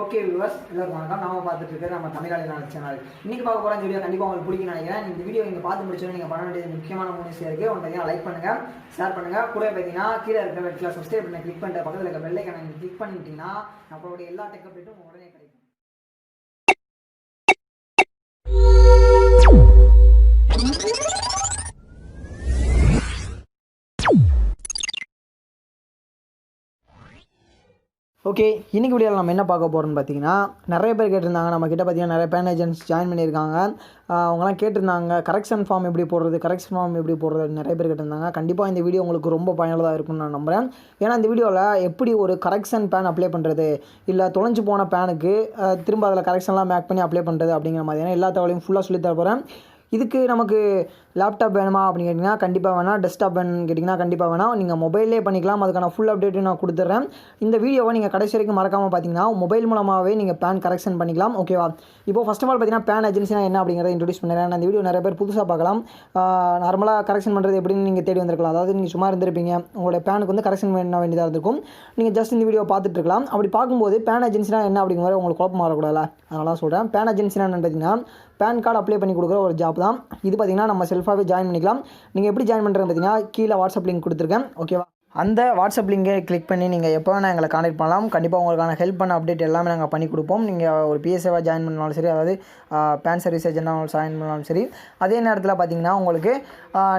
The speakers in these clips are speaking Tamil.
ஓகே வியூவர்ஸ், எல்லாருக்கும் வணக்கம். நாம பார்த்துட்டு இருக்கிற நம்ம தமிழாளினாள் சேனல். இன்னைக்கு பார்க்க போகிற வீடியோ கண்டிப்பாக உங்களுக்கு பிடிக்கும்னு நினைக்கிறேன். இந்த வீடியோ நீங்கள் பார்த்து முடிச்சோன்னு நீங்கள் பண்ண வேண்டியது முக்கியமான 3 விஷயம் இருக்குது. ஒன்று பார்த்தீங்கன்னா லைக் பண்ணுங்கள், ஷேர் பண்ணுங்கள். கூட பார்த்தீங்கன்னா கீழே இருக்கிற ரெட்டில் சப்ஸ்கிரைப் பண்ண கிளிக் பண்ணிட்டு பக்கத்தில் இருக்க பெல் ஐக்கானை நீங்கள் கிளிக் பண்ணிட்டீங்கன்னா நம்மளுடைய எல்லா டெக் அப்டேட்டும் உடனே கிடைக்கும். ஓகே, இன்றைக்கி வீடியோவில் நம்ம என்ன பார்க்க போகிறோம்னு பார்த்தீங்கன்னா, நிறைய பேர் கேட்டிருந்தாங்க. நம்மக்கிட்ட பார்த்தீங்கன்னா நிறைய பேன் ஏஜென்ட்ஸ் ஜாயின் பண்ணியிருக்காங்க. அவங்களாம் கேட்டிருந்தாங்க கரெக்ஷன் ஃபார்ம் எப்படி போடுறது நிறைய பேர் கேட்டிருந்தாங்க. கண்டிப்பாக இந்த வீடியோ உங்களுக்கு ரொம்ப பயனுள்ளதாக இருக்கும்னு நான் நம்புகிறேன். ஏன்னா இந்த வீடியோவில் எப்படி ஒரு கரெக்ஷன் பேன் அப்ளை பண்ணுறது, இல்லை தொலைஞ்சு போன பேனுக்கு திரும்ப அதில் கரெக்ஷன்லாம் மேக் பண்ணி அப்ளை பண்ணுறது அப்படிங்கிற மாதிரியான எல்லா தகவலையும் ஃபுல்லாக சொல்லித்தர போகிறேன். இதுக்கு நமக்கு லேப்டாப் வேணுமா அப்படின்னு கேட்டிங்கன்னா கண்டிப்பாக வேணாம். டெஸ்க்டாப் வேணும்னு கேட்டிங்கன்னா கண்டிப்பாக வேணாம். நீங்கள் மொபைல்லே பண்ணிக்கலாம். அதுக்கான ஃபுல் அப்டேட்டும் நான் கொடுத்துட்றேன். இந்த வீடியோவை நீங்கள் கடைசி வரைக்கும் மறக்காமல் பார்த்தீங்கன்னா மொபைல் மூலமாகவே நீங்கள் பேன் கரெக்ஷன் பண்ணிக்கலாம். ஓகேவா? இப்போ ஃபஸ்ட் ஆஃப் ஆல் பார்த்தீங்கன்னா பேன் ஏஜென்சினா என்ன அப்படிங்கிறத இன்ட்ரடியூஸ் பண்ணுறேன். இந்த வீடியோ நிறைய பேர் புதுசாக பார்க்கலாம். நார்மலாக கரெக்ஷன் பண்ணுறது எப்படின்னு நீங்கள் தேடி வந்திருக்கலாம். அதாவது நீங்கள் சும்மா இருந்திருப்பீங்க, உங்களோட பேனுக்கு வந்து கரெக்ஷன் பண்ண வேண்டியதாக இருந்திருக்கும். நீங்கள் ஜஸ்ட் இந்த வீடியோ பார்த்துட்டு இருக்கலாம். அப்படி பார்க்கும்போது பேன் ஏஜென்சினா என்ன அப்படிங்கிற மாதிரி உங்களுக்கு குழப்பமாக வரக்கூடாது. அதனால தான் சொல்கிறேன். பேன் ஏஜென்சினா என்னென்னு பார்த்தீங்கன்னா பேன் கார்டு அப்ளை பண்ணி கொடுக்குற ஒரு ஜாப் தான் இது. பார்த்தீங்கன்னா நம்ம செல்ஃபாகவே ஜாயின் பண்ணிக்கலாம். நீங்கள் எப்படி ஜாயின் பண்ணுறது பார்த்தீங்கன்னா கீழே வாட்ஸ்அப் லிங்க் கொடுத்துருக்கேன். ஓகேவா? அந்த வாட்ஸ்அப் லிங்கை கிளிக் பண்ணி நீங்கள் எப்போ வேணால் எங்களை கான்டெக்ட் பண்ணலாம். கண்டிப்பாக உங்களுக்கான ஹெல்ப் பண்ண அப்டேட் எல்லாமே நாங்கள் பண்ணி கொடுப்போம். நீங்கள் ஒரு பிஎஸ்ஏவாக ஜாயின் பண்ணாலும் சரி, அதாவது பேன் சர்வீஸ் ஏஜென்ட்டாக ஜாயின் பண்ணாலும் சரி. அதே நேரத்தில் பார்த்தீங்கன்னா உங்களுக்கு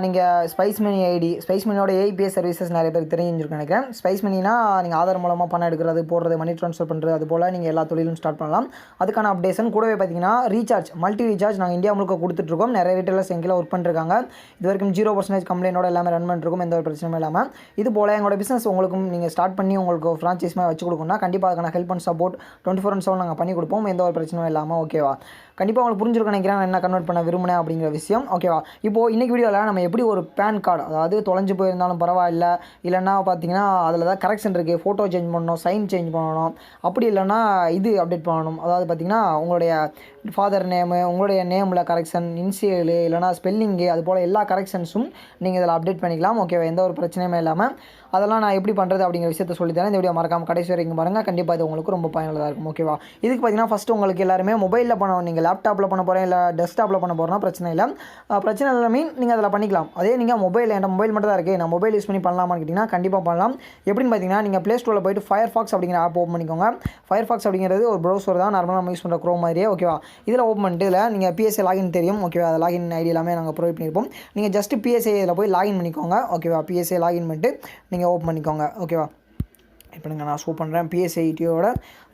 நீங்கள் ஸ்பைஸ் மணி ஐடி, ஸ்பைஸ் மணியோட ஏபிஎஸ் சர்வீசஸ் நிறைய பேருக்கு தெரிஞ்சிருக்குன்னு நினைக்கிறேன். ஸ்பைஸ் மணினா நீங்கள் ஆதார் மூலமாக பணம் எடுக்கிறது, போடுறது, மணி ட்ரான்ஸ்ஃபர் பண்ணுறது, அது போல் நீங்கள் எல்லா தொழிலும் ஸ்டார்ட் பண்ணலாம். அதுக்கான அப்டேஷன் கூடவே பார்த்தீங்கன்னா ரீசார்ஜ், மல்டி ரீசார்ஜ் நாங்கள் இந்தியா முழுக்க கொடுத்துட்ருக்கோம். நிறைய ரீட்டெயிலர்ஸ் எங்கேயும் ஒர்க் பண்ணிருக்காங்க. இது வரைக்கும் 0% கம்ப்ளைண்டோட எல்லாமே ரன் பண்ணிருக்கோம். எந்த ஒரு பிரச்சனையும் இல்லாமல். இது போல் எங்களோட பிஸ்னஸ் உங்களுக்கும் நீங்கள் ஸ்டார்ட் பண்ணி உங்களுக்கு ஃப்ரான்ச்சைஸ் மாதிரி வச்சு கொடுக்கணும்னா கண்டிப்பாக அதுக்கான ஹெல்ப் அண்ட் சப்போர்ட் 24/7 நாங்கள் பண்ணி கொடுப்போம். எந்த ஒரு பிரச்சனையும் இல்லாமல். ஓகேவா? கண்டிப்பாக உங்களுக்கு புரிஞ்சிருக்க நினைக்கிறேன் என்ன கன்வெர்ட் பண்ண விரும்பினேன் அப்படிங்கிற விஷயம். ஓகேவா? இப்போது இன்றைக்கி வீடியோவில் நம்ம எப்படி ஒரு பேன் கார்டு, அதாவது தொலைஞ்சு போயிருந்தாலும் பரவாயில்ல, இல்லைன்னா பார்த்தீங்கன்னா அதில் தான் கரெக்ஷன் இருக்குது, ஃபோட்டோ சேஞ்ச் பண்ணணும், சைன் சேஞ்ச் பண்ணணும், அப்படி இல்லைன்னா இது அப்டேட் பண்ணணும். அதாவது பார்த்திங்கன்னா உங்களுடைய ஃபாதர் நேமு, உங்களுடைய நேமில் கரெக்ஷன், இன்சியலு, இல்லைனா ஸ்பெல்லிங்கு, அது போல் எல்லா கரெக்ஷன்ஸும் நீங்கள் இதில் அப்டேட் பண்ணிக்கலாம். ஓகேவா? எந்த ஒரு பிரச்சனையுமே இல்லாமல். அதெல்லாம் நான் எப்படி பண்ணுறது அப்படிங்கிற விஷயத்தை சொல்லித்தரேன். இந்த வீடியோ மறக்காமல் கடைசி வரைக்கும் பாருங்கள். கண்டிப்பாக இது உங்களுக்கு ரொம்ப பயனுள்ளதாக இருக்கும். ஓகேவா? இதுக்கு பார்த்தீங்கன்னா ஃபஸ்ட்டு உங்களுக்கு எல்லாருமே மொபைலில் பண்ணணும். நீங்கள் லேப்டாப்பில் பண்ண போகிறேன், இல்லை டெஸ்க்டாப்பில் பண்ண போகிறேன்னா பிரச்சனை இல்லை. பிரச்சனை இல்லை மீன் நீங்கள் அதில் பண்ணிக்கலாம். அதே நீங்கள் மொபைல், என் மொபைல் மட்டும் தான் இருக்குது, நான் மொபைல் யூஸ் பண்ணி பண்ணலாமான்னு கேட்டிங்கன்னா கண்டிப்பாக பண்ணலாம். எப்படின்னு பார்த்தீங்கன்னா நீங்கள் ப்ளே ஸ்டோரில் போய்ட்டு ஃபயர்ஃபாக்ஸ் அப்படிங்கிற ஆப் ஓப்பன் பண்ணிக்கோங்க. ஃபயர்ஃபாக்ஸ் அப்படிங்கிறது ஒரு ப்ரௌசர் தான், நார்மலாக நம்ம யூஸ் பண்ணுற க்ரோம் மாதிரியே. ஓகேவா? இதில் ஓப்பன் பண்ணிட்டு இதில் நீங்கள் பிஎஸ்ஏ லாகின் தெரியும். ஓகேவா? அது லாகின் ஐடி எல்லாமே நாங்கள் ப்ரொவைட் பண்ணியிருப்போம். நீங்கள் ஜஸ்ட்டு பிஎஸ்ஏ இதில் போய் லாகின் பண்ணிக்கோங்க. ஓகேவா? பிஎஸ்ஏ லாகின் பண்ணிட்டு நீங்கள் ஓப்பன் பண்ணிக்கோங்க. ஓகேவா? இப்போ நான் ஷோ பண்ணுறேன். பிஎஸ்ஐடியோட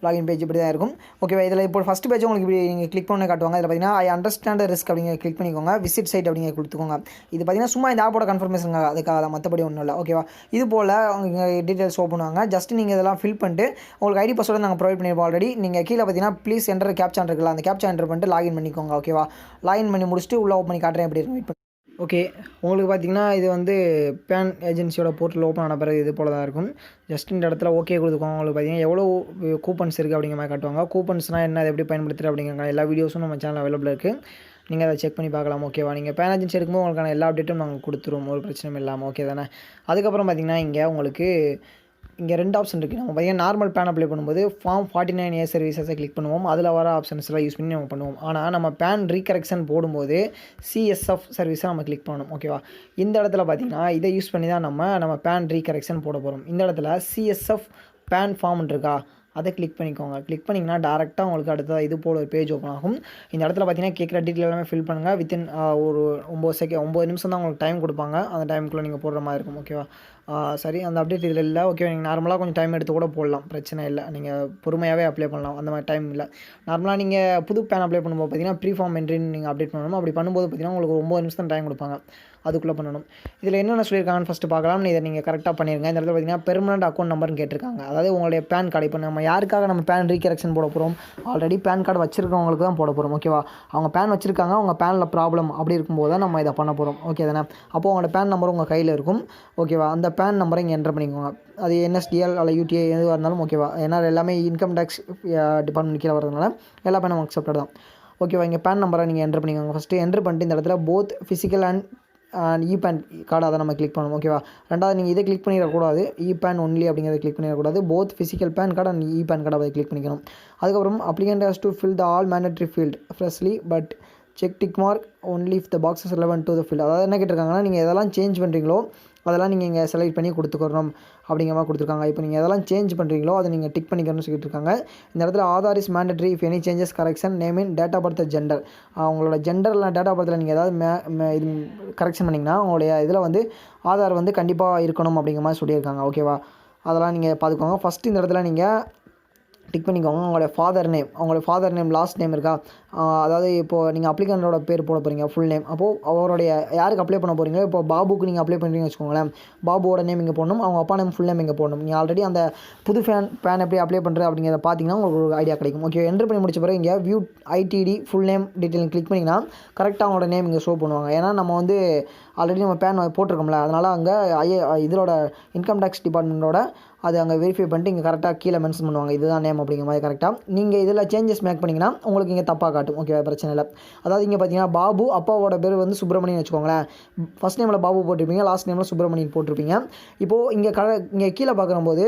லாகின் பேஜ் இப்படி தான் இருக்கும். ஓகேவா? இதில் இப்போ ஃபஸ்ட் பேஜ் உங்களுக்கு இப்படி நீங்கள் கிளிக் பண்ணி காட்டுவாங்க. இதில் பார்த்தீங்கன்னா ஐ அண்டர்ஸ்டாண்ட் ரிஸ்க் அப்படிங்கிற கிளிக் பண்ணிக்கோங்க. விசிட் சைட் அப்படிங்கிற கொடுத்துக்கோங்க. இது பார்த்தீங்கன்னா சும்மா இந்த ஆப்போட கன்ஃபர்மேஷன், அதுக்காக மற்றபடி ஒன்றும் இல்லை. ஓகேவா? இது போல் உங்களுக்கு டீட்டெயில்ஸ் ஷோ பண்ணுவாங்க. ஜஸ்ட் நீங்கள் இதெல்லாம் ஃபில் பண்ணிட்டு உங்களுக்கு ஐடி பாஸ்வேர்டு நாங்கள் ப்ரொவைட் பண்ணியிருப்போம் ஆல்ரெடி. நீங்கள் கீழே பார்த்தீங்கன்னா ப்ளீஸ் என்டர் கேப்சா இருக்குல்ல, அந்த கேப்சா என்டர் பண்ணிட்டு லாகின் பண்ணிக்கோங்க. ஓகேவா? லாகின் பண்ணி முடிச்சுட்டு உள்ளே ஓப்பன் பண்ணி காட்டுறேன் எப்படி இருக்கும். ஓகே, உங்களுக்கு பார்த்திங்கன்னா இது வந்து பேன் ஏஜென்சியோட போர்ட்டல் ஓப்பன் ஆன பிறகு இது போல் தான் இருக்கும். ஜஸ்ட் இந்த இடத்துல ஓகே கொடுத்துக்கோங்க. உங்களுக்கு பார்த்திங்கன்னா எவ்வளோ கூப்பன்ஸ் இருக்குது அப்படிங்கிற மாதிரி காட்டுவாங்க. கூப்பன்ஸ்னால் என்ன, அதை எப்படி பயன்படுத்துகிற அப்படிங்கிற எல்லா வீடியோஸும் நம்ம சேனல் அவைலபிள் இருக்குது. நீங்கள் அதை செக் பண்ணி பார்க்கலாம். ஓகேவா? நீங்கள் பேன் ஏஜென்சி எடுக்கும்போது உங்களுக்கான எல்லா அப்டேட்டும் நாங்கள் கொடுத்துருவோம், ஒரு பிரச்சனையும் இல்லாமல். ஓகே தானே? அதுக்கப்புறம் பார்த்திங்கன்னா இங்கே உங்களுக்கு இங்கே 2 ஆப்ஷன் இருக்குது. நம்ம பார்த்தீங்கன்னா நார்மல் பேன் அப்ளை பண்ணும்போது ஃபார்ம் 49A சர்வீசஸை கிளிக் பண்ணுவோம். அதில் வர ஆப்ஷன்ஸ்லாம் யூஸ் பண்ணி நம்ம பண்ணுவோம். ஆனால் நம்ம பேன் ரீகரெக்ஷன் போடும்போது சிஎஸ்எஃப் சர்வீஸை நம்ம கிளிக் பண்ணணும். ஓகேவா? இந்த இடத்துல பார்த்தீங்கன்னா இதை யூஸ் பண்ணி தான் நம்ம பேன் ரீகரெக்ஷன் போட போகிறோம். இந்த இடத்துல சிஎஸ்எஃப் பேன் ஃபார்ம் இருக்கா, அதை கிளிக் பண்ணிக்கோங்க. கிளிக் பண்ணிங்கன்னா டேரெக்டாக உங்களுக்கு அடுத்த இது போல் ஒரு பேஜ் ஓப்பன் ஆகும். இந்த இடத்துல பார்த்தீங்கன்னா கேட்குற டீட்டெயில் எல்லாமே ஃபில் பண்ணுங்கள். வித்தின் ஒரு 9 நிமிஷம் தான் உங்களுக்கு டைம் கொடுப்பாங்க. அந்த டைமுக்குள்ளே நீங்கள் போடுற மாதிரி இருக்கும். ஓகேவா? சரி, அந்த அப்டேட் இதில் இல்லை. ஓகே, நீங்கள் நார்மலாக கொஞ்சம் டைம் எடுத்து கூட போடலாம், பிரச்சனை இல்லை. நீங்கள் பொறுமையாகவே அப்ளை பண்ணலாம், அந்த மாதிரி டைம் இல்லை. நார்மலாக நீங்கள் புது பேன் அப்ளை பண்ணும்போது பார்த்தீங்கன்னா ப்ரீ ஃபார்ம் என்ட்ரின்னு நீங்கள் அப்டேட் பண்ணணும். அப்படி பண்ணும்போது பார்த்தீங்கன்னா உங்களுக்கு 9 நிமிஷம் டைம் கொடுப்பாங்க, அதுக்குள்ளே பண்ணணும். இதில் என்னென்ன சொல்லியிருக்காங்கன்னு ஃபஸ்ட்டு பார்க்கலாம். இதை நீங்கள் கரெக்டாக பண்ணிடுங்க. இந்த இடத்துல பார்த்தீங்கன்னா பெர்மனண்ட் அக்கௌண்ட் நம்பர்னு கேட்டிருக்காங்க. அதாவது உங்களுடைய பேன் கார்டு. இப்போ நம்ம யாருக்காக நம்ம பேன் ரீகரெக்ஷன் போட போகிறோம், ஆல்ரெடி பேன் கார்டு வச்சிருக்கவங்களுக்கு தான் போட போகிறோம். ஓகேவா? அவங்க பேன் வச்சுருக்காங்க, அவங்க பேனில் ப்ராப்ளம் அப்படி இருக்கும்போது தான் நம்ம இதை பண்ண போகிறோம். ஓகே தானே? அப்போது உங்களோட பேன் நம்பர் உங்கள் கையில் இருக்கும். ஓகேவா? அந்த பேன் நம்பரை இங்கே என்டர் பண்ணிக்கோங்க. அது என்எஸ்டிஎல் அல்ல யூடிஐ எதுவாக இருந்தாலும் ஓகேவா? ஏன்னா எல்லாமே இன்கம் டேக்ஸ் டிபார்ட்மெண்ட் கீழே வரதுனால எல்லா பேனும் அக்செப்டட் தான். ஓகேவா? இங்கே பேன் நம்பரை நீங்கள் என்டர் பண்ணிக்கோங்க. ஃபஸ்ட்டு என்டர் பண்ணிட்டு இந்த இடத்துல both physical and e PAN card அதை நம்ம கிளிக் பண்ணணும். ஓகேவா. ரெண்டாவது நீங்கள் இதை கிளிக் பண்ணிடக்கூடாது, இ பேன் ஒன்லி அப்படிங்கிறத கிளிக் பண்ணிடக்கூடாது. Both physical PAN card and e PAN card அதை கிளிக் பண்ணிக்கணும். அதுக்கப்புறம் applicant has to fill the all mandatory field freshly but check tick mark only if the boxes relevant to the field. அதாவது என்ன கேட்டிருக்காங்கன்னா, நீங்கள் எதெல்லாம் சேஞ்ச் பண்ணுறீங்களோ அதெல்லாம் நீங்கள் இங்கே செலக்ட் பண்ணி கொடுத்துக்கணும் அப்படிங்கிற மாதிரி கொடுத்துருக்காங்க. இப்போ நீங்கள் எதெல்லாம் சேஞ்ச் பண்ணுறீங்களோ அதை நீங்கள் டிக் பண்ணிக்கணும்னு சொல்லிட்டு இருக்காங்க. இந்த இடத்துல Aadhaar is mandatory if any changes correction name in date of birth gender. அவங்களோட ஜெண்டரில் டேட் ஆஃப் பர்த்தில் நீங்கள் ஏதாவது இது கரெக்ஷன் பண்ணிங்கன்னா உங்களுடைய இதில் வந்து ஆதார் வந்து கண்டிப்பாக இருக்கணும் அப்படிங்கிற மாதிரி சொல்லியிருக்காங்க. ஓகேவா. அதெல்லாம் நீங்கள் பார்த்துக்கோங்க. ஃபஸ்ட்டு இந்த இடத்துல நீங்கள் டிக் பண்ணிக்கோங்க. அவங்களுடைய ஃபாதர் நேம் லாஸ்ட் நேம் இருக்கா, அதாவது இப்போது நீங்கள் அப்ளிகண்டோட பேர் போட போகிறீங்க ஃபுல் நேம். அப்போது அவருடைய யாருக்கு அப்ளை பண்ண போகிறீங்க, இப்போ பாபுக்கு நீங்கள் அப்ளை பண்ணுறீங்கன்னு வச்சுக்கோங்களேன், பாபுவோட நேம் இங்கே போடணும், அவங்க அப்பா நேம் ஃபுல் நேம் இங்கே போடணும். நீங்கள் ஆல்ரெடி அந்த புது பேன் எப்படி அப்ளை பண்ணுறது அப்படிங்கிறத பார்த்தீங்கன்னா உங்களுக்கு ஒரு ஐடியா கிடைக்கும். ஓகே. என்ட்ரு பண்ணி முடிச்ச பிறகு இங்கே view IDD full name detail click பண்ணிங்கன்னா கரெக்டாக அவங்களோட நேம் இங்கே ஷோ பண்ணுவாங்க. ஏன்னா நம்ம வந்து ஆல்ரெடி நம்ம பேன் போட்டிருக்கோம்ல, அதனால் அங்கே இதோட இன்கம் டேக்ஸ் டிபார்ட்மெண்ட்டோட அது அங்கே வெரிஃபை பண்ணிட்டு இங்கே கரெக்டாக கீழே மென்ஷன் பண்ணுவாங்க, இதுதான் நேம் அப்படிங்கிற மாதிரி கரெக்டாக. நீங்கள் இதில் சேஞ்சஸ் மேக் பண்ணிங்கன்னா உங்களுக்கு இங்கே தப்பாக காட்டும். ஓகே, பிரச்சனை இல்லை. அதாவது இங்கே பார்த்தீங்கன்னா பாபு அப்பாவோட பேர் வந்து சுப்பிரமணியன் வச்சுக்கோங்களேன். ஃபஸ்ட் நேமில் பாபு போட்டிருப்பீங்க, லாஸ்ட் நேமில் சுப்பிரமணியன் போட்டிருப்பீங்க. இப்போது இங்கே கீழே பார்க்கும்போது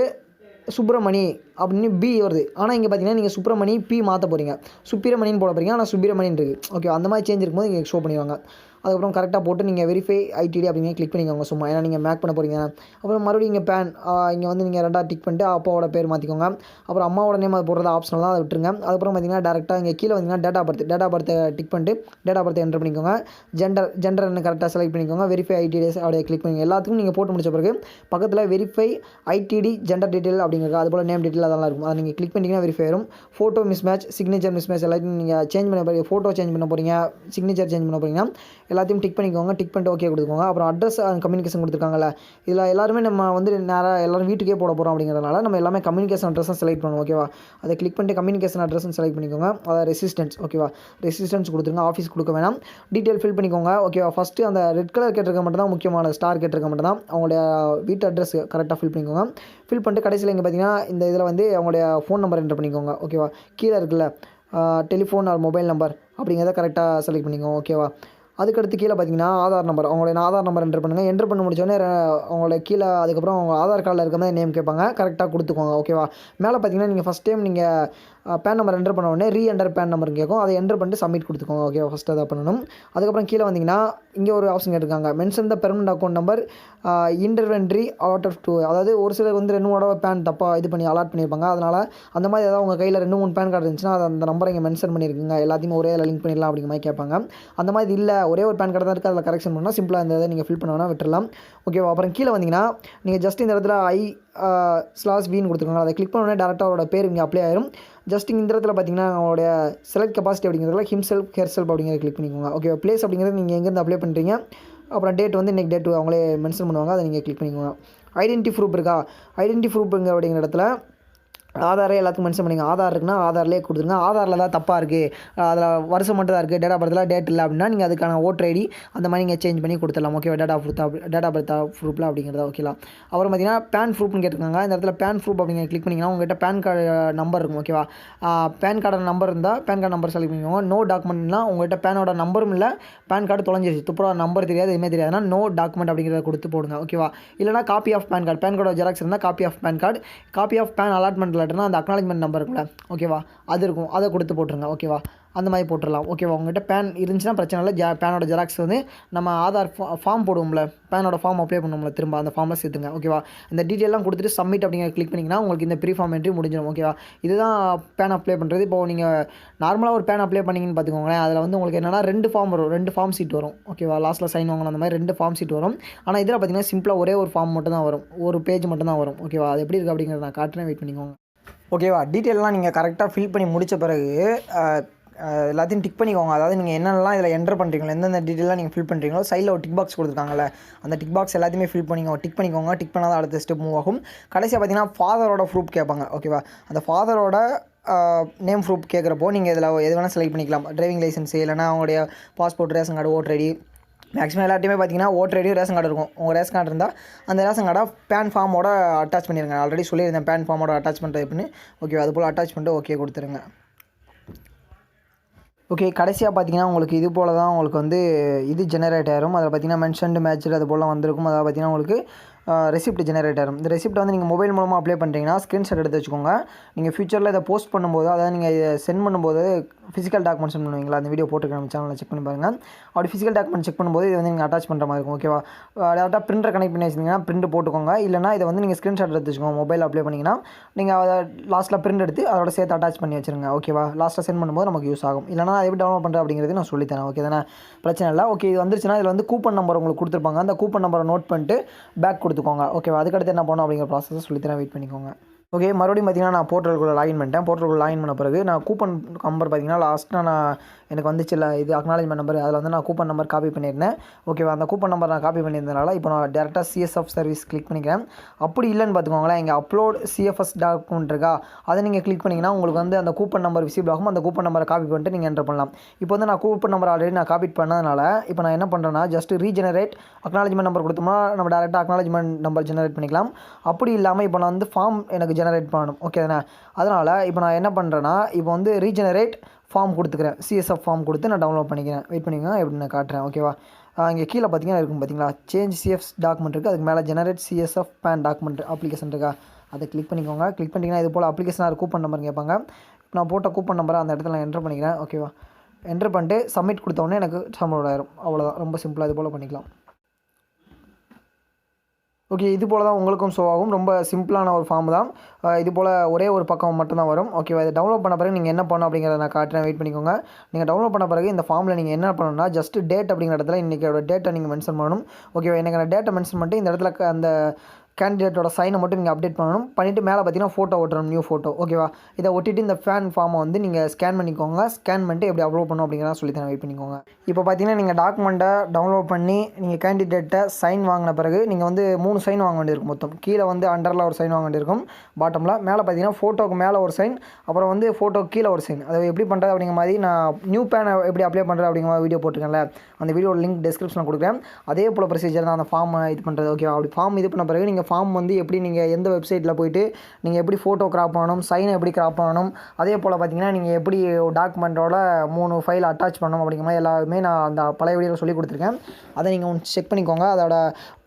சுப்பிரமணி அப்படின்னு பி வருது. ஆனால் இங்கே பார்த்தீங்கன்னா நீங்கள் சுப்பிரமணி பி மாற்ற போகிறீங்க, சுப்பிரமணின்னு போட போகிறீங்க, ஆனால் சுப்பிரமணியன் இருக்குது. ஓகே, அந்த மாதிரி சேஞ்ச் இருக்கும்போது இங்கே ஷோ பண்ணிடுவாங்க. அதுக்கப்புறம் கரெக்டாக போட்டு நீங்கள் வெரிஃபை ஐடிடி அப்படிங்க கிளிக் பண்ணிக்கோங்க சும்மா, ஏன்னா நீங்கள் மேக் பண்ண போகிறீங்க. அப்புறம் மறுபடியும் இங்கே பேன் இங்கே வந்து நீங்கள் ரெண்டாக டிக் பண்ணிட்டு அப்பாவோட பேர் மாற்றிக்கோங்க. அப்புறம் அம்மாவோட நேம் அது போடுறது ஆப்ஷனல் தான், அதை விட்டுருங்க. அதுக்கப்புறம் பார்த்தீங்கன்னா டேரெக்டாக இங்கே கீழே வந்தீங்கன்னா டேட் ஆஃப் பர்த்தை டிக் பண்ணிட்டு டேட் ஆஃப் பர்த்தை என்ட்ரு பண்ணிக்கோங்க. ஜெண்டர்னு கரெக்டாக செலக்ட் பண்ணிக்கோங்க. வெரிஃபை ஐடிடிஸ் அப்படியே கிளிக் பண்ணிக்கோங்க. எல்லாத்துக்கும் நீங்கள் போட்டு முடிச்ச பிறகு பக்கத்தில் வெரிஃபை ஐடிடி ஜெண்டர் டீட்டெயில் அப்படிங்கிறது, அதுபோல் நேம் டீட்டெயில் அதெல்லாம் இருக்கும். அதை நீங்கள் கிளிக் பண்ணிங்கன்னா வெரிஃபை வரும். ஃபோட்டோ மிஸ்மேட்ச், சிக்னேச்சர் மிஸ்மேட்ச் எல்லாத்தையும் நீங்கள் சேஞ்ச் பண்ண போகிறீங்க. ஃபோட்டோ சேஞ்ச் பண்ண போகிறீங்க, சிக்னேச்சர் சேஞ்ச் பண்ண போகிறீங்கன்னா எல்லாத்தையும் டிக் பண்ணிக்கோங்க. டிக் பண்ணிட்டு ஓகே கொடுத்துக்கோங்க. அப்புறம் அட்ரஸ் அண்ட் கம்யூனிகேஷன் கொடுத்துருக்காங்கல்ல, இதில் எல்லாருமே நம்ம வந்து நேராக எல்லோரும் வீட்டுக்கே போட போகிறோம் அப்படிங்கிறதுனால நம்ம எல்லாமே கம்யூனிகேஷன் அட்ரஸும் செலக்ட் பண்ணணும். ஓகேவா. அதை கிளிக் பண்ணிட்டு கம்யூனிகேஷன் அட்ரஸும் செலக்ட் பண்ணிக்கோங்க. அதை ரெசிஸ்டன்ஸ். ஓகேவா, ரெசிஸ்டன்ஸ் கொடுத்துருங்க. ஆஃபீஸ் கொடுக்க வேணாம். டீட்டெயில் ஃபில் பண்ணிக்கோங்க. ஓகேவா. ஃபஸ்ட்டு அந்த ரெட் கலர் கேட்டிருக்க மட்டும் தான் முக்கியமான, ஸ்டார் கேட்டிருக்க மட்டும் தான் அவங்களுடைய வீட்டு அட்ரஸ் கரெக்டாக ஃபில் பண்ணிக்கோங்க. ஃபில் பண்ணிட்டு கடைசியில் இங்கே பார்த்தீங்கன்னா இந்த இதில் வந்து அவங்களுடைய ஃபோன் நம்பர் என்ட்ரு பண்ணிக்கோங்க. ஓகேவா. கீழே இருக்குல்ல டெலிஃபோன் ஆர் மொபைல் நம்பர் அப்படிங்கிறத கரெக்டாக செலக்ட் பண்ணிக்கோங்க. ஓகேவா. அதுக்கடுத்து கீழே பார்த்தீங்கன்னா ஆதார் நம்பர், அவங்களுடைய ஆதார் நம்பர் என்ட்ரு பண்ணுங்கள். என்ட்ரு பண்ணி முடிச்சோடனே அவங்களோட கீழே அதுக்கப்புறம் அவங்க ஆதார் கார்டில் இருக்க மாதிரி நேம் கேட்பாங்க, கரெக்டாக கொடுத்துக்கோங்க. ஓகேவா. மேலே பார்த்தீங்கன்னா நீங்கள் ஃபஸ்ட் டைம் நீங்கள் பேன் நம்பர் என்ட்ரு பண்ண உடனே ரீஎன்டர் பேன் நம்பர் கேட்கும், அதை என்ட்ரு பண்ணிட்டு சப்மிட் கொடுத்துக்கோங்க. ஓகேவா. ஃபஸ்ட்டு அதை பண்ணணும். அதுக்கப்புறம் கீழே வந்தீங்கன்னா இங்கே ஒரு ஆப்ஷன் கேட்டிருக்காங்க, mention the permanent account number இன்டர்வென்ட்ரி அலாட் ஆஃப் 2. அதாவது ஒரு சிலர் வந்து 2 பேன் தப்பாக இது பண்ணி அலாட் பண்ணியிருப்பாங்க. அதனால் அந்த மாதிரி ஏதாவது உங்கள் கையில் 2-3 பேன் கார்டு இருந்துச்சுன்னா அதை அந்த நம்பரை இங்கே மென்ஷன் பண்ணியிருக்குங்க, எல்லாத்தையும் ஒரே லிங்க் பண்ணிடலாம் அப்படிங்கிற மாதிரி கேட்பாங்க. அந்த மாதிரி இல்லை, ஒரே ஒரு பேன் கார்டு தான் இருக்குது, அதில் கரெக்ஷன் பண்ணால் சிம்பிளாக இந்த இதை நீங்கள் ஃபில் பண்ண விட்டுடலாம். ஓகேவா. அப்புறம் கீழே வந்தீங்கன்னா நீங்கள் ஜஸ்ட் இந்த இடத்துல I/V கொடுத்துருக்காங்க, அதை கிளிக் பண்ணோடனே டேரெக்டாக அவரோட பேர் இங்கே அப்ளை ஆயிரும். ஜஸ்ட் இந்த இடத்துல பார்த்தீங்கன்னா அவங்களுடைய செலக்ட் கெப்பாசிட்டி அப்படிங்கிறதுல ஹிம்செல்ஃப் ஹெர்செல்ஃப் அப்படிங்கிறத கிளிக் பண்ணிக்கோங்க. ஓகே. ப்ளேஸ் அப்படிங்கிறது நீங்கள் எங்கேருந்து அப்ளை பண்ணுறீங்க, அப்புறம் டேட் வந்து இன்றைக்கி டேட் அவங்களே மென்ஷன் பண்ணுவாங்க, அதை நீங்கள் கிளிக் பண்ணிக்கோங்க. ஐடென்டி ப்ரூஃப் இருக்கா, ஐடென்டி ப்ரூஃப்ங்க அப்படிங்கிற இடத்துல ஆதாரே எல்லாத்துக்கும் மென்ஷன் பண்ணிங்க. ஆதார் இருக்குன்னா ஆதார்லேயே கொடுத்துருங்க. ஆதாரில் தான் தப்பாக இருக்குது, அதில் வருஷம் மட்டும் தான் இருக்குது, டேட் ஆஃப் பர்த்தில் டேட் இல்லை அப்படின்னா நீங்கள் அதுக்கான ஓட்டர் ஐடி அந்த மாதிரி நீங்கள் சேஞ்ச் பண்ணி கொடுத்துடலாம். ஓகே. டேட் ஆஃப் பர்த் ப்ரூஃபில் அப்படிங்கிறத ஓகேலாம். அப்புறம் பார்த்தீங்கன்னா பேன் ப்ரூஃப்னு கேட்டிருக்காங்க. இந்த இடத்துல பேன் ப்ரூஃப் அப்படிங்கிற கிளிக் பண்ணிங்கன்னா உங்கள்கிட்ட பேன் கார்டு நம்பர் இருக்கும். ஓகேவா. பேன் கார்டு நம்பர் இருந்தால் பேன் கார்டு நம்பர் செலக்ட் பண்ணிக்கோங்க. நோ டாக்குமெண்ட்னா உங்கள்கிட்ட பேனோட நம்பரும் இல்லை, பேன் கார்டு தொலைஞ்சிருச்சு, துப்புரா நம்பர் தெரியாது, எதுவுமே தெரியாதுன்னா நோ டாக்குமெண்ட் அப்படிங்கிறத கொடுத்து போடுங்க. ஓகேவா. இல்லைனா copy of PAN card, PAN கார்டோட ஜெராக்ஸ் இருந்தால் copy of PAN card, copy of PAN allotment லெட்டர்னா அந்த அக்னாலஜ்மெண்ட் நம்பர் இருக்குல்ல, ஓகேவா, அது இருக்கும், அதை கொடுத்து போட்டுருங்க. ஓகேவா. அந்த மாதிரி போட்டுடலாம். ஓகேவா. உங்கள்கிட்ட பேன் இருந்துச்சுன்னா பிரச்சனை இல்லை. பேனோட ஜெராக்ஸ் வந்து நம்ம ஆதார் ஃபார்ம் போடுவோம்ல, பேனோட ஃபார்ம் அப்ளை பண்ணுவோம்ல, திரும்ப அந்த ஃபார்மில் சேர்த்துங்க. ஓகேவா. இந்த டீட்டெயிலாம் கொடுத்துட்டு சப்மிட் அப்படிங்கிற கிளிக் பண்ணிங்கன்னா உங்களுக்கு இந்த ப்ரீ ஃபார்ம் என்ட்ரி முடிஞ்சிடும். ஓகேவா. இதுதான் பேன் அப்ளை பண்ணுறது. இப்போது நீங்கள் நார்மலாக ஒரு பேன் அப்ளை பண்ணிங்கன்னு பார்த்துக்கோங்களேன், அதில் வந்து உங்களுக்கு என்னென்னா 2 ஃபார்ம் வரும், 2 ஃபார்ம் சீட் வரும். ஓகேவா. லாஸ்ட்டில் சைன் வாங்கணும், அந்த மாதிரி 2 ஃபார்ம் சீட் வரும். ஆனால் இதில் பார்த்தீங்கன்னா சிம்பிளாக ஒரே ஒரு ஃபார்ம் மட்டும் தான் வரும், ஒரு பேஜ் மட்டும் தான் வரும். ஓகேவா. அது எப்படி இருக்குது அப்படிங்கிறத நான் காட்டுறேன், வெயிட் பண்ணிக்கோங்க. ஓகேவா. டீட்டெயிலெலாம் நீங்கள் கரெக்டாக ஃபில் பண்ணி முடித்த பிறகு எல்லாத்தையும் டிக் பண்ணிக்கோங்க. அதாவது நீங்கள் என்னென்னலாம் இதில் என்டர் பண்ணுறீங்களோ, எந்தெந்த டீட்டெயிலாக நீங்கள் ஃபில் பண்ணுறீங்களோ சைடில் ஒரு டிக் பாக்ஸ் கொடுத்துருக்காங்கல்ல, அந்த டிக் பாக்ஸ் எல்லாத்தையுமே டிக் பண்ணிக்கோங்க. டிக் பண்ணால் தான் அடுத்த ஸ்டெப் மூவ் ஆகும். கடைசியாக பார்த்தீங்கன்னா ஃபாதரோட ப்ரூஃப் கேட்பாங்க. ஓகேவா. அந்த ஃபாதரோட நேம் ப்ரூஃப் கேட்குறப்போ நீங்கள் இதில் எது வேணால் செலக்ட் பண்ணிக்கலாம். டிரைவிங் லைசன்ஸ், இல்லைனா அவங்களுடைய passport, ration card, voter ID. Maximum எல்லாத்தையுமே பார்த்தீங்கன்னா ஓட்டர் ஐடி, ரேஷன் கார்டு இருக்கும். உங்கள் ரேஷன் கார்டு இருந்தால் அந்த ரேஷன் கார்டை பேன் ஃபார்மோட அட்டாச் பண்ணிடுங்க. ஆல்ரெடி சொல்லியிருந்தேன் பேன் ஃபார்மோட அட்டாச் பண்ணுறது எப்படின்னு. ஓகே. அது போல் அட்டாச் பண்ணிட்டு ஓகே கொடுத்துருங்க. ஓகே. கடைசியா பார்த்தீங்கன்னா, உங்களுக்கு இது போல தான் உங்களுக்கு வந்து இது ஜெனரேட் ஆயிரும். அதில பார்த்தீங்கன்னா, மென்ஷன்டு மேட்ச்டு அது போல வந்திருக்கும். அதாவது பார்த்தீங்கன்னா, உங்களுக்கு ரெசிப்ட் ஜெனரேட் ஆயிரும். இந்த ரெசிப்ட் வந்து நீங்கள் மொபைல் மூலமா அப்ளை பண்ணிட்டீங்கன்னா, ஸ்க்ரீன்ஷாட் எடுத்து வச்சுக்கோங்க. நீங்கள் ஃபியூச்சரில் இதை போஸ்ட் பண்ணும்போது, அதாவது நீங்கள் இதை சென்ட் பண்ணும்போது ஃபிசிக்கல் டாக்குமெண்ட் சென்ட் பண்ணுவீங்களா, அந்த வீடியோ போட்டுருக்கேன் நம்ம சேனலில் செக் பண்ணி பாருங்கள். அப்படி ஃபிசிக்கல் டாக்குமெண்ட் செக் பண்ணும்போது இதை வந்து நீங்கள் அட்டாச் பண்ணுற மாதிரி இருக்கும். ஓகேவா? டேரெக்டாக பிரிண்டர் கனெக்ட் பண்ணி வச்சிருந்தீங்கன்னா பிரிண்ட் போட்டுக்கோங்க. இல்லைனா இதை வந்து நீங்கள் ஸ்க்ரீன்ஷாட் எடுத்து வச்சுக்கோங்க. மொபைல் அப்ளை பண்ணிங்கன்னா நீங்கள் அதை லாஸ்ட்டில் பிரிண்ட் எடுத்து அதோட சேர்த்து அட்டாச் பண்ணி வச்சுருங்க. ஓகேவா? லாஸ்ட்டில் சென்ட் பண்ணும்போது நமக்கு யூஸ் ஆகும். இல்லைனா அதை எப்படி டவுன்லோட் பண்ணுறது அப்படிங்கிறது நான் சொல்லித்தரேன். ஓகே தானே? பிரச்சனை இல்லை. ஓகே. இது வந்துருச்சுன்னா இதில் வந்து கூப்பன் நம்பர் உங்களுக்கு கொடுத்துருப்பாங்க. அந்த கூப்பன் நம்பரை நோட் பண்ணிட்டு பேக் கொடுத்துக்கோங்க. ஓகேவா? அதுக்கடுத்து என்ன பண்ணணும் அப்படிங்கிற ப்ராசஸை சொல்லித்தரேன். வெயிட் பண்ணிக்கோங்க. ஓகே. மறுபடியும் பார்த்தீங்கன்னா நான் போர்ட்டலுக்குள்ளே லாகின் பண்ணிட்டேன். போர்ட்டலுக்குள்ளே லாகின் பண்ண பிறகு நான் கூப்பன் நம்பர் பார்த்தீங்கன்னா லாஸ்ட்டாக நான் எனக்கு வந்துச்சுல்ல இது அக்னாலஜ்மெண்ட் நம்பர், அதில் வந்து நான் கூப்பன் நம்பர் காப்பி பண்ணியிருந்தேன். ஓகேவா? அந்த கூப்பன் நம்பர் நான் காப்பி பண்ணியிருந்தனால இப்போ நான் டேரெக்டாக சிஎஸ்எஃப் சர்வீஸ் கிளிக் பண்ணிக்கிறேன். அப்படி இல்லைன்னு பார்த்துக்கோங்களேன், இங்கே அப்லோட் சிஎஃப்எஸ் டாக்குமெண்ட் இருக்கா, அதை நீங்கள் கிளிக் பண்ணிங்கன்னா உங்களுக்கு வந்து அந்த கூப்பன் நம்பர் விசிபிள் ஆகும். அந்த கூப்பன் நம்பரை காப்பி பண்ணிட்டு நீங்கள் என்டர் பண்ணலாம். இப்போ வந்து நான் கூப்பன் நம்பர் ஆல்ரெடி நான் காப்பி பண்ணதுனால இப்போ நான் என்ன பண்ணுறேன்னா ஜஸ்ட் ரீஜெனரேட் அக்னாலஜ்மெண்ட் நம்பர் கொடுத்தோம்னா நம்ம டேரெக்டாக அக்னாலஜ்மெண்ட் நம்பர் ஜெனரேட் பண்ணிக்கலாம். அப்படி இல்லாமல் இப்போ நான் வந்து ஃபார்ம் எனக்கு ஜெனரேட் பண்ணணும். ஓகே தானே? அதனால் இப்போ நான் என்ன பண்ணுறேன்னா இப்போ வந்து ரீஜெனரேட் ஃபார்ம் கொடுத்துக்கிறேன். சிஎஸ்எஃப் ஃபார்ம் கொடுத்து நான் டவுன்லோட் பண்ணிக்கிறேன். வெயிட் பண்ணிக்கோங்க. எப்படி நான் காட்டுறேன். ஓகேவா? இங்கே கீழே பார்த்தீங்கன்னா இருக்கும் பார்த்தீங்களா, சேஞ்ச் சிஎஃப் டாக்குமெண்ட் இருக்குது. அதுக்கு மேலே generate CSF PAN document application இருக்கா, அதை கிளிக் பண்ணிக்கோங்க. கிளிக் பண்ணிங்கன்னா இது போல் அப்ளிகேஷனாக கூப்பன் நம்பர் கேட்பாங்க. இப்போ நான் போட்ட கூப்பன் நம்பரை அந்த இடத்துல நான் என்டர் பண்ணிக்கிறேன். ஓகேவா? என்டர் பண்ணிட்டு சப்மிட் கொடுத்தோடனே எனக்கு டவுன்லோட் ஆயிரும். அவ்வளோதான். ரொம்ப சிம்பிளாக இது போல் பண்ணிக்கலாம். ஓகே. இது போல் தான் உங்களுக்கும் ஷோ ஆகும். ரொம்ப சிம்பிளான ஒரு ஃபார்ம் தான். இது போல் ஒரே ஒரு பக்கம் மட்டும் தான் வரும். ஓகேவா? இதை டவுன்லோட் பண்ண பிறகு நீங்கள் என்ன பண்ணணும் அப்படிங்கிறத நான் காட்டுறேன். வெயிட் பண்ணிக்கோங்க. நீங்கள் டவுன்லோட் பண்ண பிறகு இந்த ஃபார்மில் நீங்கள் என்ன பண்ணணும்னா ஜஸ்ட் டேட் அப்படிங்கிற இடத்துல இன்றைக்கோட டேட்டை நீங்கள் மென்ஷன் பண்ணணும். ஓகேவா? எனக்கு அந்த டேட்டை மென்ஷன் பண்ணிட்டு இந்த இடத்துல அந்த கேண்டிடேட்டோட சைனை மட்டும் நீங்கள் அப்டேட் பண்ணணும். பண்ணிவிட்டு மேலே பார்த்தீங்கன்னா ஃபோட்டோ ஒட்டணும், நியூ ஃபோட்டோ. ஓகேவா? இதை ஒட்டிட்டு இந்த ஃபேன் ஃபார்மை வந்து நீங்கள் ஸ்கேன் பண்ணிக்கோங்க. ஸ்கேன் பண்ணிட்டு எப்படி அப்லோட் பண்ணணும் அப்படிங்கிறத சொல்லித்தரேன். வெயிட் பண்ணிக்கோங்க. இப்போ பார்த்தீங்கன்னா நீங்கள் டாக்குமெண்ட்டை டவுன்லோட் பண்ணி நீங்கள் கேண்டிடேட்டை சைன் வாங்கின பிறகு நீங்கள் வந்து 3 சைன் வாங்க வேண்டியிருக்கும் மொத்தம். கீழே வந்து அண்டரில் ஒரு சைன் வாங்க வேண்டியிருக்கும், பாட்டமில். மேலே பார்த்தீங்கன்னா ஃபோட்டோக்கு மேலே ஒரு சைன், அப்புறம் வந்து ஃபோட்டோக்கு கீழே ஒரு சைன். அதை எப்படி பண்ணுறது அப்படிங்கிற மாதிரி நான் நியூ பேனை எப்படி அப்ளை பண்ணுறது அப்படிங்கிற மாதிரி வீடியோ போட்டிருக்கேன்ல, அந்த வீடியோட லிங்க் டிஸ்கிரிப்ஷனில் கொடுக்குறேன். அதே போல் ப்ரொசீஜர் தான் அந்த ஃபார்மை இது பண்ணுறது. ஓகேவா? அப்படி ஃபார்ம் இது பண்ண பிறகு நீங்கள் ஃபார்ம் வந்து எப்படி நீங்கள் எந்த வெப்சைட்டில் போய்ட்டு நீங்கள் எப்படி ஃபோட்டோ கிராப் பண்ணணும், சைனை எப்படி கிராப் பண்ணணும், அதே போல் பார்த்தீங்கன்னா நீங்கள் எப்படி டாக்குமெண்ட்டோட 3 ஃபைல் அட்டாச் பண்ணணும் அப்படிங்கிற மாதிரி எல்லாமே நான் அந்த பழைய வீடியோவில் சொல்லி கொடுத்துருக்கேன். அதை நீங்கள் ஒன்று செக் பண்ணிக்கோங்க. அதோட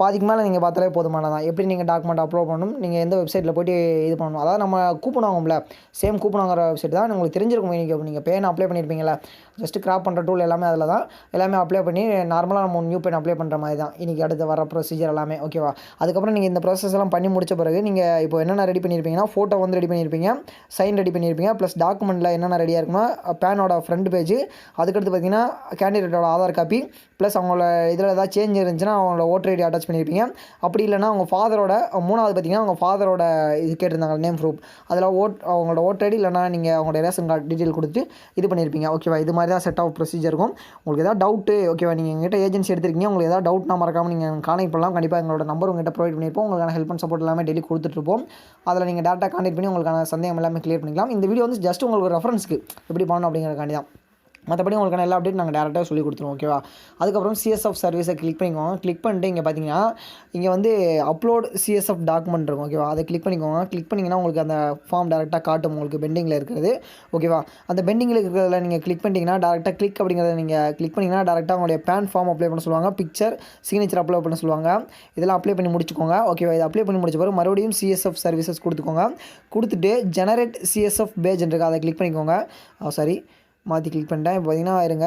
பாதிக்கு மேலே நீங்கள் பார்த்தாலே போதுமானதான். எப்படி நீங்கள் டாக்குமெண்ட் அப்லோட் பண்ணணும், நீங்கள் எந்த வெப்சைட்டில் போய்ட்டு இது பண்ணணும். அதாவது நம்ம கூப்பன் வாங்கும்ல, சேம் கூப்பன் வாங்குற வெப்சைட் தான். உங்களுக்கு தெரிஞ்சிருக்கும். நீங்கள் பேன் அப்ளை பண்ணியிருப்பீங்களா, ஜஸ்ட்டு கிராப் பண்ணுற டூல் எல்லாமே அதில் தான். எல்லாமே அப்ளை பண்ணி நார்மலாக நம்ம நியூ பேன் அப்ளை பண்ணுற மாதிரி தான் இன்றைக்கி அடுத்து வர ப்ரொசீஜர் எல்லாமே. ஓகேவா? அதுக்கப்புறம் நீங்கள் இந்த ப்ராசஸ் எல்லாம் பண்ணி முடிச்ச பிறகு நீங்கள் இப்போ என்னென்ன ரெடி பண்ணியிருப்பீங்கன்னா ஃபோட்டோ வந்து ரெடி பண்ணியிருப்பீங்க, சைன் ரெடி பண்ணியிருப்பீங்க, ப்ளஸ் டாக்குமெண்ட்டில் என்னென்ன ரெடியாக இருக்குன்னா பேனோட ஃப்ரண்ட் பேஜ், அதுக்கடுத்து பார்த்தீங்கன்னா கேண்டிடேட்டோட ஆதார் காப்பி, ப்ளஸ் அவங்களோட இதில் ஏதாவது சேஞ்ச் இருந்துச்சுன்னா அவங்களோட ஓட்டர் ஐடி அட்டாச் பண்ணியிருப்பீங்க. அப்படி இல்லைனா அவங்க ஃபாதரோட 3வது பார்த்தீங்கன்னா அவங்க ஃபாதரோட இது கேட்டிருந்தாங்க நேம் ப்ரூஃப், அதில் அவங்களோட ஓட்டர் ஐடி இல்லைனா நீங்கள் அவங்களோட ரேஷன் கார்டு டீட்டெயில் கொடுத்து இது பண்ணியிருப்பீங்க. ஓகேவா? இது மாதிரி தான் செட் ஆஃப் ப்ரொசீஜர் இருக்கும். உங்களுக்கு ஏதாவது டவுட்டு, ஓகேவா, நீங்கள் எங்கிட்ட ஏஜென்சி எடுத்திருக்கீங்க, உங்களுக்கு ஏதாவது டவுட்னா மறக்காமல் நீங்கள் கான்டெக்ட் பண்ணலாம். கண்டிப்பாக எங்களோட நம்பர் உங்கள்கிட்ட ப்ரொவைட் பண்ணியிருப்போம். உங்களுக்கான ஹெல்ப் அண்ட் சப்போர்ட் எல்லாமே டெய்லி கொடுத்துட்ருப்போம். அதில் நீங்கள் டேரெக்டாக கான்டெக்ட் பண்ணி உங்களுக்கான சந்தேகம் எல்லாமே கிளியர் பண்ணிக்கலாம். இந்த வீடியோ வந்து ஜஸ்ட் உங்களுக்கு ரெஃபரன்ஸ்க்கு எப்படி பண்ணணும் அப்படிங்கிறக்காண்டி தான். மற்றபடி உங்களுக்கான எல்லா அப்டேட் நாங்கள் டேரெக்டாக சொல்லி கொடுத்துருவோம். ஓகேவா? அதுக்கப்புறம் சிஎஸ்எஃப் சர்வீஸை கிளிக் பண்ணிக்கோங்க. கிளிக் பண்ணிட்டு இங்கே பார்த்தீங்கன்னா இங்கே வந்து அப்லோட் சிஎஸ்எஃப் டாக்குமெண்ட் இருக்கும். ஓகேவா? அதை கிளிக் பண்ணிக்கோங்க. கிளிக் பண்ணிங்கன்னா உங்களுக்கு அந்த ஃபார்ம் டேரெக்டாக காட்டும், உங்களுக்கு பெண்டிங்கில் இருக்கிறது. ஓகேவா? அந்த பெண்டிங்கில் இருக்கிறதுல நீங்கள் கிளிக் பண்ணிட்டீங்கன்னா டேரெக்டாக கிளிக் அப்படிங்கிறத நீங்கள் கிளிக் பண்ணிங்கன்னா டேரெக்டாக உங்களுடைய பேன் ஃபார்ம் அப்ளை பண்ண சொல்லுவாங்க, பிக்சர் சிக்னேச்சர் அப்ளை பண்ண சொல்லுவாங்க. இதெல்லாம் அப்ளை பண்ணி முடிச்சுக்கோங்க. ஓகேவா? இதை அப்ளை பண்ணி முடிச்ச பிறகு மறுபடியும் சிஎஸ்எஃப் சர்வீசஸ் கொடுத்துக்கோங்க. கொடுத்துட்டு ஜெனரேட் சிஎஸ்எஃப் பேஜ் இருக்குது, அதை கிளிக் பண்ணிக்கோங்க. மாற்றி கிளிக் பண்ணிட்டேன். இப்போ பார்த்தீங்கன்னா இருங்க,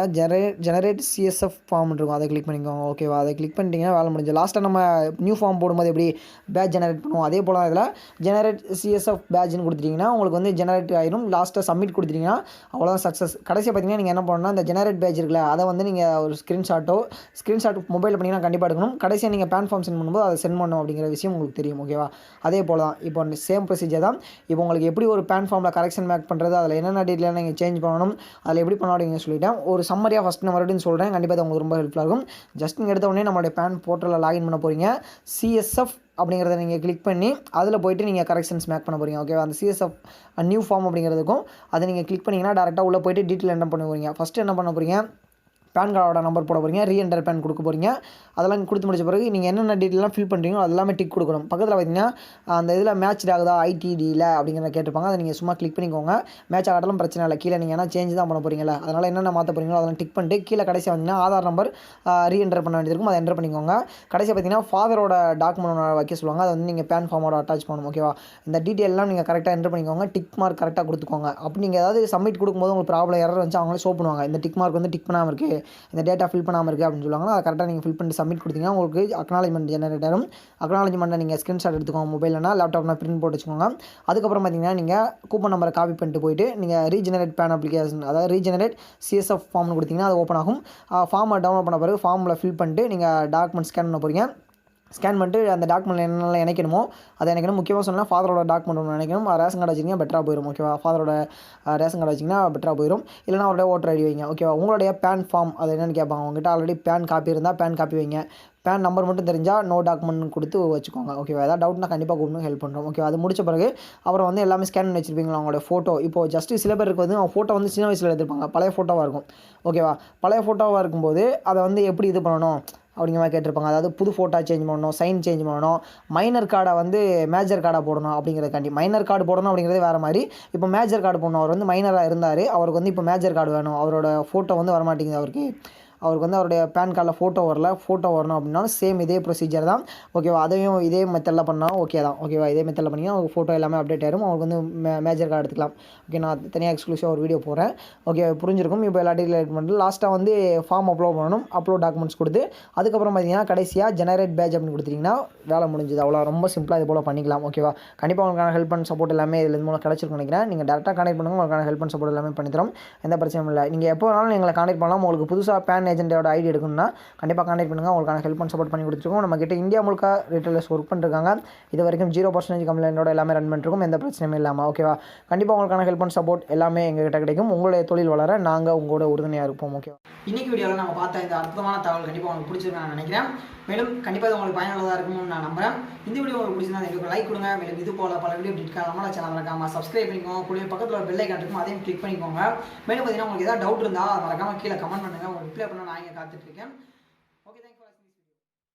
ஜெனரேட் சிஎஸ்எஃப் ஃபார்ம் இருக்கும், அதை கிளிக் பண்ணிக்கோங்க. ஓகேவா? அதை கிளிக் பண்ணிட்டீங்கன்னா வேலை முடிஞ்சு. லாஸ்ட்டாக நம்ம நியூ ஃபார்ம் போடும்போது எப்படி பேட்ச் ஜெனரேட் பண்ணுவோம், அதே போல் தான் இதில் ஜெனரேட் சிஎஸ்எஃப் பேட்ச்னு கொடுத்துட்டிங்கன்னா உங்களுக்கு வந்து ஜெனரேட் ஆயிரும். லாஸ்ட்டாக சப்மிட் கொடுத்துட்டிங்கன்னா அவ்வளோதான் சக்ஸஸ். கடைசியாக பார்த்தீங்கன்னா நீங்கள் என்ன பண்ணணும்னா இந்த ஜெனரேட் பேட்ச் இருக்குல்ல, அதை வந்து நீங்கள் ஒரு ஸ்க்ரீன்ஷாட் மொபைலில் பண்ணிங்கன்னா கண்டிப்பாக எடுக்கணும். கடைசியாக நீங்கள் பேன் ஃபார்ம் சென்ட் பண்ணும்போது அதை சென்ட் பண்ணணும் அப்படிங்கிற விஷயம் உங்களுக்கு தெரியும். ஓகேவா? அதே போல் தான் இப்போ சேம் ப்ரொசீஜர் தான். இப்போ உங்களுக்கு எப்படி ஒரு பேன் ஃபார்மில் கரெக்ஷன் மேக் பண்ணுறது, அதில் என்னென்ன டீட்டெயிலாக நீங்கள் சேஞ்ச் பண்ணணும், அதில் எப்படி பண்ணணும் அப்படிங்க சொல்லிட்டேன். ஒரு சம்மரியாக ஃபஸ்ட் நான் மறுபடியும் சொல்கிறேன், கண்டிப்பாக அது உங்களுக்கு ரொம்ப ஹெல்ப்ஃபுல்லாக இருக்கும். ஜஸ்ட் நீங்கள் எடுத்த உடனே நம்மளுடைய பேன் போர்ட்டலில் லாகின் பண்ண போகிறீங்க. சிஎஸ்எஃப் அப்படிங்கிறத நீங்கள் கிளிக் பண்ணி அதில் போய்ட்டு நீங்கள் கரெக்ஷன்ஸ் மேக் பண்ண போகிறீங்க. ஓகேவா? அந்த சிஎஸ்எஃப் நியூ ஃபார்ம் அப்படிங்கிறதுக்கும் அதை நீங்கள் கிளிக் பண்ணிங்கன்னா டேரெக்டாக உள்ளே போய்ட்டு டீட்டெயில் என்ன பண்ண போகிறீங்க. ஃபஸ்ட்டு என்ன பண்ண போகிறீங்க, பேன் கார்டோட நம்பர் போட போகிறீங்க, ரீஎன்டர் பேன் கொடுக்க போகிறீங்க. அதெல்லாம் கொடுத்து முடிச்ச பிறகு நீங்கள் என்னென்ன டீட்டெயிலாம் ஃபில் பண்ணுறீங்களோ அது எல்லாமே டிக் கொடுக்கணும். பக்கத்தில் பார்த்தீங்கன்னா அந்த இதில் மேட்ச் ஆகுதா ஐடிடியில் அப்படிங்கிறத கேட்டிருப்பாங்க. அதை நீங்கள் சும்மா கிளிக் பண்ணிக்கோங்க. மேட்ச் ஆகட்டாலும் பிரச்சனை இல்லை. கீழே நீங்கள் என்ன சேஞ்ச் தான் பண்ண போகிறீங்களா, அதனால் என்னென்ன மாற்ற போகிறீங்களோ அதெல்லாம் டிக் பண்ணிட்டு கீழே கடைசியாக வந்தீங்கன்னா ஆதார் நம்பர் ரீஎன்டர் பண்ண வேண்டியது இருக்கும். அதை என்டர் பண்ணிக்கோங்க. கடைசியாக பார்த்தீங்கன்னா ஃபாதரோட டாக்குமெண்ட் வைக்க சொல்லுவாங்க. அதை வந்து நீங்கள் பேன் ஃபார்மோட அட்டாச் பண்ணணும். ஓகேவா, இந்த டீட்டெயிலாம் நீங்கள் கரெக்டாக என்டர் பண்ணிக்கோங்க. டிக் மார்க் கரெக்டாக கொடுத்துக்கோங்க. அப்படி நீங்கள் ஏதாவது சப்மிட் கொடுக்கும்போது உங்களுக்கு ப்ராப்ளம் எரர் வந்துச்சு அவங்களே ஷோ பண்ணுவாங்க. இந்த டிக் மார்க் வந்து டிக் பண்ணாமல் இருக்குது, இந்த டேட்டா ஃபில் பண்ணாமல் இருக்குது அப்படின்னு சொல்லுவாங்க. அதை கரெக்டாக நீங்கள் ஃபில் பண்ணி சப்மிட் கொடுத்தீங்கன்னா உங்களுக்கு அக்னாலஜ்மெண்ட் ஜெனரேட் ஆகும். அக்னாலஜ்மெண்ட்டை நீங்கள் ஸ்க்ரீன்ஷாட் எடுத்துக்கோங்க. மொபைல்னா லேப்டாப்னா பிரிண்ட் போட்டு வச்சுக்கோங்க. அதுக்கப்புறம் பார்த்தீங்கன்னா நீங்கள் கூப்பன் நம்பரை காப்பி பண்ணிட்டு போயிட்டு நீங்கள் ரீஜெனரேட் பேன் அப்ளிகேஷன், அதாவது ரீஜெனரேட் சிஎஸ்எஃப் ஃபார்ம்னு கொடுத்தீங்கன்னா அது ஓப்பன் ஆகும். ஃபார்மை டவுன்லோட் பண்ண பிறகு ஃபார்மில் ஃபில் பண்ணிட்டு நீங்கள் டாக்குமெண்ட் ஸ்கேன் பண்ண போகிறீங்க. ஸ்கேன் பண்ணிட்டு அந்த டாக்குமெண்ட் என்னென்ன இணைக்கணுமோ அதை இணைக்கணும். முக்கியமாக சொன்னால் ஃபாதரோட டாக்குமெண்ட் ஒன்று இணைக்கணும். ரேஷன் கார்டு வச்சிங்கன்னா பெட்டராக போயிடும். ஓகேவா, ஃபாதரோட ரேஷன் கார்டு வச்சிங்கன்னா பெட்டராக போயிடும். இல்லைனா அவருடைய ஓட்டர் ஐடி வைங்க. ஓகேவா, உங்களுடைய பேன் ஃபார்ம் அது என்னென்னு கேட்பாங்க. உங்கள்கிட்ட ஆல்ரெடி பேன் காப்பி இருந்தால் பேன் காப்பி வைங்க. பேன் நம்பர் மட்டும் தெரிஞ்சால் நோ டாக்குமெண்ட் கொடுத்து வச்சுக்கோங்க. ஓகேவா, ஏதாவது டவுட்னா கண்டிப்பாக கூப்பிட்டு ஹெல்ப் பண்ணுறோம். ஓகேவா, அது முடிச்ச பிறகு அப்புறம் வந்து எல்லாமே ஸ்கேன் பண்ணி வச்சிருப்பீங்களா அவங்களோட ஃபோட்டோ. இப்போ ஜஸ்ட்டு சில பேருக்கு வந்து அவங்க ஃபோட்டோ வந்து சின்ன வயசில் எடுத்திருப்பாங்க, பழைய ஃபோட்டோவாக இருக்கும். ஓகேவா, பழைய ஃபோட்டோவாக இருக்கும்போது அதை வந்து எப்படி இது பண்ணணும் அப்படிங்கிற மாதிரி கேட்டிருப்பாங்க. அதாவது புது ஃபோட்டோ சேஞ்ச் பண்ணணும், சைன் சேஞ்ச் பண்ணணும், மைனர் கார்டை வந்து மேஜர் கார்டாக போடணும் அப்படிங்கிறதுக்காண்டி. மைனர் கார்டு போடணும் அப்படிங்கிறது வேறு மாதிரி. இப்போ மேஜர் கார்டு போடணும். அவர் வந்து மைனராக இருந்தார், அவருக்கு வந்து இப்போ மேஜர் கார்டு வேணும். அவரோட ஃபோட்டோ வந்து வரமாட்டேங்குது அவருக்கு வந்து அவருடைய பேன் கார்டில் ஃபோட்டோ வரணும் அப்படின்னாலும் சேம் இதே ப்ரொசீஜர் தான். ஓகேவா, அதையும் இதே மெத்தடில் பண்ணால் ஓகே தான். ஓகேவா, இதே மெத்தடில் பண்ணிங்கன்னா அவங்க ஃபோட்டோ எல்லாமே அப்டேட் ஆகிடும். அவருக்கு வந்து மேஜர் கார்டு எடுத்துக்கலாம். ஓகே, நான் தனியாக எக்ஸ்க்ளூசிவாக ஒரு வீடியோ போகிறேன். ஓகே, புரிஞ்சிருக்கும். இப்போ எல்லா டீட்டெயில் பண்ணிட்டு லாஸ்ட்டாக வந்து ஃபார்ம் அப்லோட் பண்ணணும். அப்லோட் டாக்குமெண்ட்ஸ் கொடுத்து அதுக்கப்புறம் பார்த்தீங்கன்னா கடைசியாக ஜெனரேட் பேஜ் அப்படின்னு கொடுத்தீங்கன்னா வேலை முடிஞ்சுது. அவ்வளோ ரொம்ப சிம்பிளாக இது போல் பண்ணிக்கலாம். ஓகேவா, கண்டிப்பாக உங்களுக்கான ஹெல்ப் அண்ட் சப்போர்ட் எல்லாமே இதில் மூலம் கிடச்சிருக்கும் நினைக்கிறேன். நீங்கள் டேரெக்டாக கான்டெக்ட் பண்ணுங்கள். உங்களுக்கான ஹெல்ப் அண்ட் சப்போர்ட் எல்லாமே பண்ணித்தரோம். எந்த பிரச்சனையும் இல்லை. நீங்கள் எப்போ வேணாலும் எங்களை கான்டெக்ட் பண்ணலாம். உங்களுக்கு புதுசாக பேன் ஏஜென்ட்டோட ஐடி எடுக்கணும் கண்டிப்பாக கான்டெக்ட் பண்ணுங்கள். உங்களுக்கான ஹெல்ப் அண்ட் சப்போர்ட் பண்ணி கொடுத்துருக்கோம். நம்ம கிட்ட இந்தியா முழுக்க ரீட்டைலர்ஸ் ஒர்க் பண்ணிருக்காங்க. இது வரைக்கும் 0% கம்ப்ளைண்டோட எல்லாமே ரன் பண்ணிருக்கோம். எந்த பிரச்சனையும் இல்லாமல். ஓகேவா, கண்டிப்பாக உங்களுக்கான ஹெல்ப் அண்ட் சப்போர்ட் எல்லாமே எங்ககிட்ட கிடைக்கும். உங்களுடைய தொழில் வளர நாங்கள் உங்களோட உறுதுணையாக இருப்போம். ஓகே, இன்னைக்கு வீடியோவில் நம்ம பார்த்த இந்த அற்புதமான தகவல் கண்டிப்பாக உங்களுக்கு பிடிச்சிருக்கேன் நான் நினைக்கிறேன். மேலும் கண்டிப்பாக இது உங்களுக்கு பயனுள்ளதாக இருக்கும்னு நான் நம்புறேன். இந்த வீடியோ உங்களுக்கு பிடிச்சிருந்தா எங்களுக்கு லைக் கொடுங்க. மேலும் இது போல பல வீடியோ அப்டேட் நம்மளோட சேனல் மறக்காம சப்ஸ்கிரைப் பண்ணிக்கோங்க. கூட பக்கத்தில் ஒரு பெல் ஐகான் இருக்கும், அதையும் கிளிக் பண்ணிக்கோங்க. மேலும் பார்த்தீங்கன்னா உங்களுக்கு ஏதாவது டவுட் இருந்தால் மறக்காம கீழே கமெண்ட் பண்ணுங்கள். உங்களுக்கு ரிப்ளை பண்ண நான் இங்கே காத்துட்ருக்கேன். Okay, thank you for watching.